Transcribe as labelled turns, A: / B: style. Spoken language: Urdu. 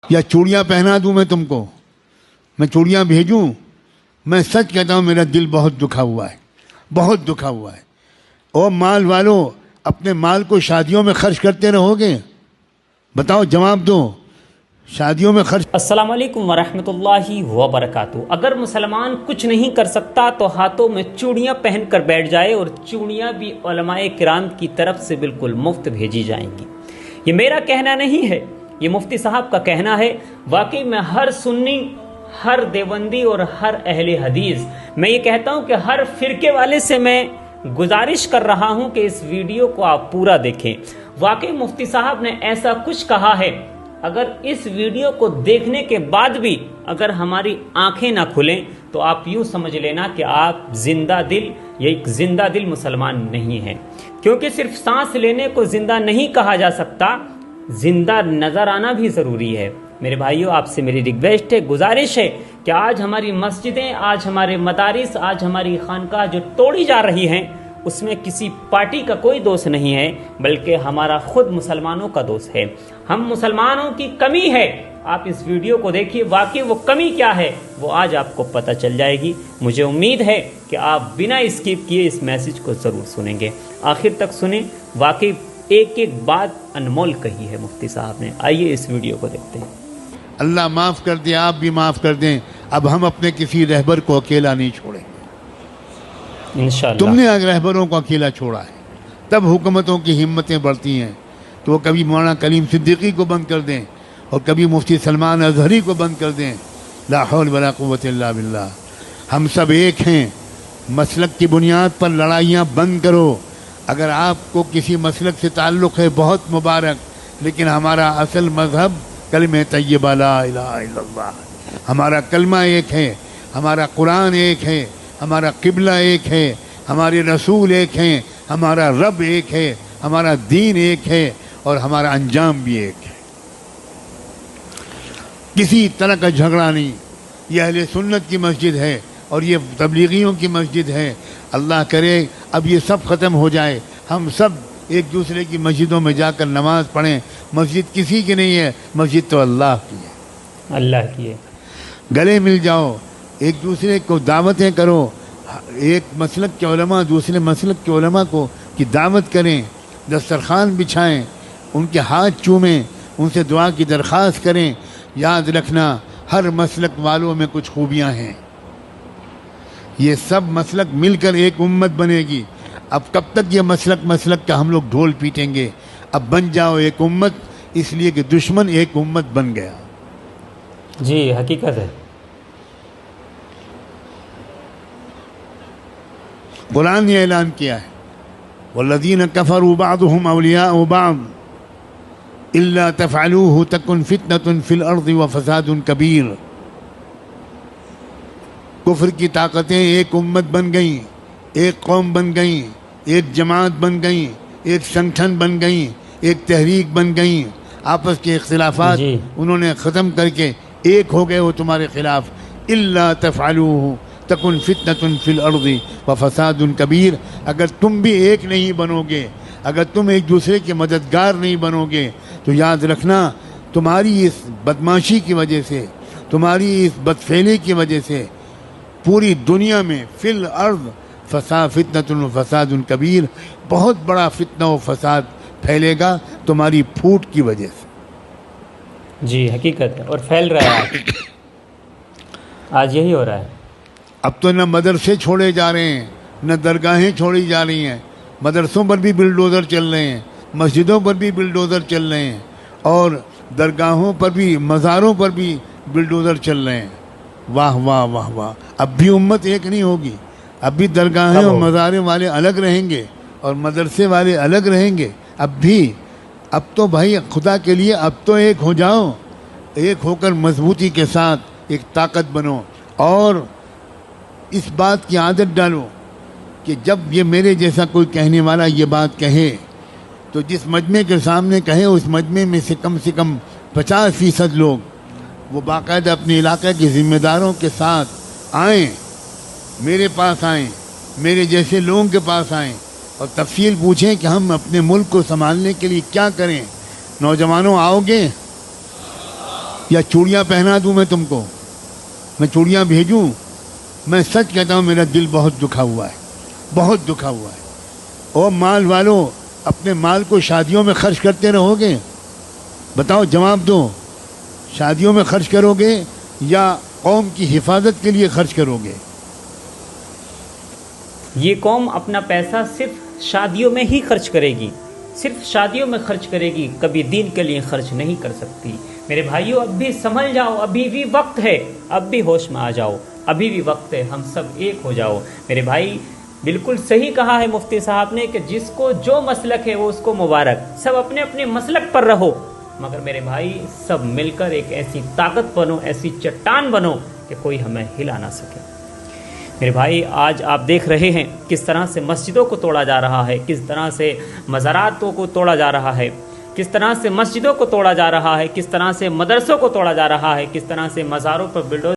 A: یا چوڑیاں پہنا دوں میں تم کو، میں چوڑیاں بھیجوں؟ میں سچ کہتا ہوں میرا دل بہت دکھا ہوا ہے، بہت دکھا ہوا ہے۔ او مال والو، اپنے مال کو شادیوں میں خرچ کرتے رہو گے؟ بتاؤ، جواب دو، شادیوں میں خرچ۔
B: السلام علیکم ورحمۃ اللہ وبرکاتہ۔ اگر مسلمان کچھ نہیں کر سکتا تو ہاتھوں میں چوڑیاں پہن کر بیٹھ جائے، اور چوڑیاں بھی علماء کرام کی طرف سے بالکل مفت بھیجی جائیں گی۔ یہ میرا کہنا نہیں ہے، یہ مفتی صاحب کا کہنا ہے۔ واقعی میں ہر سنی، ہر دیوبندی اور ہر اہل حدیث، میں یہ کہتا ہوں کہ ہر فرقے والے سے میں گزارش کر رہا ہوں کہ اس ویڈیو کو آپ پورا دیکھیں۔ واقعی مفتی صاحب نے ایسا کچھ کہا ہے، اگر اس ویڈیو کو دیکھنے کے بعد بھی اگر ہماری آنکھیں نہ کھلیں تو آپ یوں سمجھ لینا کہ آپ زندہ دل یا ایک زندہ دل مسلمان نہیں ہیں، کیونکہ صرف سانس لینے کو زندہ نہیں کہا جا سکتا، زندہ نظر آنا بھی ضروری ہے۔ میرے بھائیوں، آپ سے میری ریکویسٹ ہے، گزارش ہے کہ آج ہماری مسجدیں، آج ہمارے مدارس، آج ہماری خانقاہ جو توڑی جا رہی ہیں، اس میں کسی پارٹی کا کوئی دوست نہیں ہے، بلکہ ہمارا خود مسلمانوں کا دوست ہے۔ ہم مسلمانوں کی کمی ہے۔ آپ اس ویڈیو کو دیکھیے، واقعی وہ کمی کیا ہے وہ آج آپ کو پتہ چل جائے گی۔ مجھے امید ہے کہ آپ بنا اسکپ کیے اس میسج کو ضرور سنیں گے، آخر تک سنیں۔ واقعی ایک ایک بات انمول کہی ہے مفتی صاحب نے۔ آئیے اس ویڈیو کو دیکھتے ہیں۔
A: اللہ معاف کر دے، آپ بھی معاف کر دیں۔ اب ہم اپنے کسی رہبر کو اکیلا نہیں چھوڑیں گے۔
B: انشاءاللہ
A: تم نے اگر رہبروں کو اکیلا چھوڑا ہے، تب حکومتوں کی ہمتیں بڑھتی ہیں تو وہ کبھی مولانا کلیم صدیقی کو بند کر دیں اور کبھی مفتی سلمان اظہری کو بند کر دیں۔ لا حول ولا قوت الا باللہ۔ ہم سب ایک ہیں، مسلک کی بنیاد پر لڑائیاں بند کرو۔ اگر آپ کو کسی مسلک سے تعلق ہے بہت مبارک، لیکن ہمارا اصل مذہب کلمہ طیبہ لا الہ الا اللہ، ہمارا کلمہ ایک ہے، ہمارا قرآن ایک ہے، ہمارا قبلہ ایک ہے، ہمارے رسول ایک ہیں، ہمارا رب ایک ہے، ہمارا دین ایک ہے، اور ہمارا انجام بھی ایک ہے۔ کسی طرح کا جھگڑا نہیں۔ یہ اہل سنت کی مسجد ہے اور یہ تبلیغیوں کی مسجد ہے۔ اللہ کرے اب یہ سب ختم ہو جائے، ہم سب ایک دوسرے کی مسجدوں میں جا کر نماز پڑھیں۔ مسجد کسی کی نہیں ہے، مسجد تو اللہ کی ہے،
B: اللہ کی ہے۔
A: گلے مل جاؤ، ایک دوسرے کو دعوتیں کرو، ایک مسلک کے علماء دوسرے مسلک کے علماء کو کی دعوت کریں، دسترخوان بچھائیں، ان کے ہاتھ چومیں، ان سے دعا کی درخواست کریں۔ یاد رکھنا، ہر مسلک والوں میں کچھ خوبیاں ہیں، یہ سب مسلک مل کر ایک امت بنے گی۔ اب کب تک یہ مسلک کا ہم لوگ ڈھول پیٹیں گے؟ اب بن جاؤ ایک امت، اس لیے کہ دشمن ایک امت بن گیا۔
B: جی حقیقت ہے۔
A: قرآن نے اعلان کیا ہے، والذین کفروا بعضهم اولیاء بعض الا تفعلوه تکن فتنة فی الارض وفساد کبیر۔ کفر کی طاقتیں ایک امت بن گئیں، ایک قوم بن گئیں، ایک جماعت بن گئیں، ایک سنگٹھن بن گئیں، ایک تحریک بن گئیں۔ آپس کے اختلافات انہوں نے ختم کر کے ایک ہو گئے وہ تمہارے خلاف۔ الا تفعلوه تکن فتنة فی الارض وفساد کبیر۔ اگر تم بھی ایک نہیں بنو گے، اگر تم ایک دوسرے کے مددگار نہیں بنو گے، تو یاد رکھنا تمہاری اس بدماشی کی وجہ سے، تمہاری اس بدفعلی کی وجہ سے پوری دنیا میں فی الارض فتنة و فساد کبیر، بہت بڑا فتنہ و فساد پھیلے گا تمہاری پھوٹ کی وجہ سے۔
B: جی حقیقت ہے، اور پھیل رہا ہے، آج یہی ہو رہا ہے۔
A: اب تو نہ مدرسے چھوڑے جا رہے ہیں، نہ درگاہیں چھوڑی جا رہی ہیں، مدرسوں پر بھی بلڈوزر چل رہے ہیں، مسجدوں پر بھی بلڈوزر چل رہے ہیں، اور درگاہوں پر بھی، مزاروں پر بھی بلڈوزر چل رہے ہیں۔ واہ واہ واہ واہ۔ اب بھی امت ایک نہیں ہوگی، اب بھی درگاہیں اور مزاریں والے الگ رہیں گے اور مدرسے والے الگ رہیں گے۔ اب تو بھائی خدا کے لیے اب تو ایک ہو جاؤ، ایک ہو کر مضبوطی کے ساتھ ایک طاقت بنو، اور اس بات کی عادت ڈالو کہ جب یہ میرے جیسا کوئی کہنے والا یہ بات کہے تو جس مجمع کے سامنے کہے، اس مجمع میں سے کم 50% لوگ وہ باقاعدہ اپنے علاقے کے ذمہ داروں کے ساتھ آئیں، میرے پاس آئیں، میرے جیسے لوگوں کے پاس آئیں اور تفصیل پوچھیں کہ ہم اپنے ملک کو سنبھالنے کے لیے کیا کریں۔ نوجوانوں آؤ گے؟ یا چوڑیاں پہنا دوں میں تم کو، میں چوڑیاں بھیجوں؟ میں سچ کہتا ہوں میرا دل بہت دکھا ہوا ہے، بہت دکھا ہوا ہے۔ اور مال والوں، اپنے مال کو شادیوں میں خرچ کرتے رہو گے؟ بتاؤ، جواب دو، شادیوں میں خرچ کرو گے یا قوم کی حفاظت کے لیے خرچ کرو گے؟
B: یہ قوم اپنا پیسہ صرف شادیوں میں ہی خرچ کرے گی، صرف شادیوں میں خرچ کرے گی، کبھی دین کے لیے خرچ نہیں کر سکتی۔ میرے بھائیوں، اب بھی سنبھل جاؤ، ابھی بھی وقت ہے، اب بھی ہوش میں آ جاؤ، ابھی بھی وقت ہے، ہم سب ایک ہو جاؤ۔ میرے بھائی، بالکل صحیح کہا ہے مفتی صاحب نے کہ جس کو جو مسلک ہے وہ اس کو مبارک، سب اپنے اپنے مسلک پر رہو، مگر میرے بھائی سب مل کر ایک ایسی طاقت بنو، ایسی چٹان بنو کہ کوئی ہمیں ہلا نہ سکے۔ میرے بھائی، آج آپ دیکھ رہے ہیں کس طرح سے مسجدوں کو توڑا جا رہا ہے، کس طرح سے مزاراتوں کو توڑا جا رہا ہے، کس طرح سے مسجدوں کو توڑا جا رہا ہے، کس طرح سے مدرسوں کو توڑا جا رہا ہے، کس طرح سے مزاروں پر بلڈوزر